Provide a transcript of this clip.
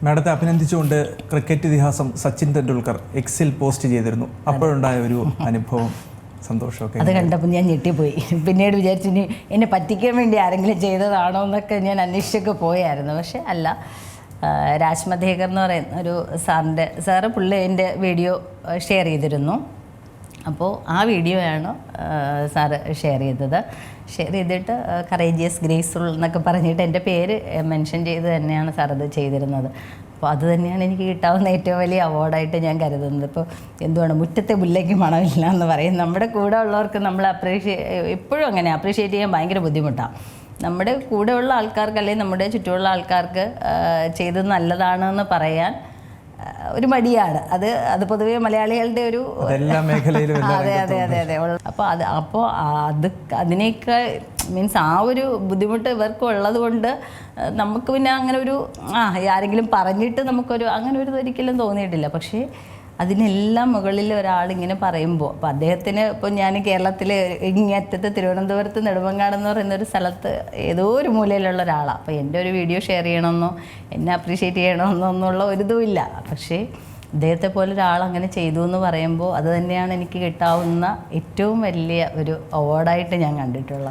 മാഡത്തെ അഭിനന്ദിച്ചുകൊണ്ട് cricket ഇതിഹാസം സച്ചിൻ തെണ്ടുൽക്കർ എക്സിൽ post ചെയ്തിരുന്നു. അപ്പോഴുണ്ടായ ഒരു അനുഭവം, സന്തോഷമൊക്കെ? അത് കണ്ടപ്പോൾ ഞാൻ ഞെട്ടിപ്പോയി. പിന്നീട് വിചാരിച്ചു ഇനി എന്നെ പറ്റിക്കാൻ വേണ്ടി ആരെങ്കിലും ചെയ്തതാണോ എന്നൊക്കെ ഞാൻ അന്വേഷിച്ചൊക്കെ പോയായിരുന്നു. പക്ഷേ അല്ല, രാജ് മധേക്കർ എന്ന് പറയുന്ന ഒരു സാറ് പുള്ളി എൻ്റെ വീഡിയോ ഷെയർ ചെയ്തിരുന്നു. അപ്പോൾ ആ വീഡിയോയാണ് സാറ് ഷെയർ ചെയ്തിട്ട് കറേജിയസ് ഗ്രേസ്ഫുൾ എന്നൊക്കെ പറഞ്ഞിട്ട് എൻ്റെ പേര് മെൻഷൻ ചെയ്ത് തന്നെയാണ് സാർ അത് ചെയ്തിരുന്നത്. അപ്പോൾ അത് തന്നെയാണ് എനിക്ക് കിട്ടാവുന്ന ഏറ്റവും വലിയ അവാർഡായിട്ട് ഞാൻ കരുതുന്നത്. ഇപ്പോൾ എന്തുവാണ്, മുറ്റത്തെ മുല്ലയ്ക്ക് മണമില്ല എന്ന് പറയും. നമ്മുടെ കൂടെ ഉള്ളവർക്ക് നമ്മൾ എപ്പോഴും അങ്ങനെ അപ്രീഷിയേറ്റ് ചെയ്യാൻ ഭയങ്കര ബുദ്ധിമുട്ടാണ്. നമ്മുടെ കൂടെയുള്ള ആൾക്കാർക്ക് അല്ലെങ്കിൽ നമ്മുടെ ചുറ്റുമുള്ള ആൾക്കാർക്ക് ചെയ്തത് നല്ലതാണെന്ന് പറയാൻ ഒരു മടിയാണ്. അത് പൊതുവെ മലയാളികളുടെ ഒരു അതെ. അപ്പോൾ അതിനേക്കാൾ മീൻസ് ആ ഒരു ബുദ്ധിമുട്ട് ഇവർക്ക് ഉള്ളത് കൊണ്ട് നമുക്ക് പിന്നെ അങ്ങനെ ഒരു ആരെങ്കിലും പറഞ്ഞിട്ട് നമുക്കൊരു അങ്ങനെ ഒരു ഒരിക്കലും തോന്നിയിട്ടില്ല. പക്ഷേ അതിനെല്ലാം മുകളിൽ ഒരാളിങ്ങനെ പറയുമ്പോൾ, അപ്പോൾ അദ്ദേഹത്തിന് ഇപ്പോൾ ഞാൻ കേരളത്തിൽ ഇങ്ങറ്റത്ത് തിരുവനന്തപുരത്ത് നെടുമങ്ങാട് എന്ന് പറയുന്നൊരു സ്ഥലത്ത് ഏതോ ഒരു മൂലയിലുള്ള ഒരാളാണ്. അപ്പോൾ എൻ്റെ ഒരു വീഡിയോ ഷെയർ ചെയ്യണമെന്നോ എന്നെ അപ്രീഷിയേറ്റ് ചെയ്യണമെന്നോ ഒന്നുള്ള ഒരിതുമില്ല. പക്ഷേ അദ്ദേഹത്തെ പോലെ ഒരാൾ അങ്ങനെ ചെയ്തു എന്ന് പറയുമ്പോൾ അത് തന്നെയാണ് എനിക്ക് കിട്ടാവുന്ന ഏറ്റവും വലിയ ഒരു അവാർഡായിട്ട് ഞാൻ കണ്ടിട്ടുള്ളത്.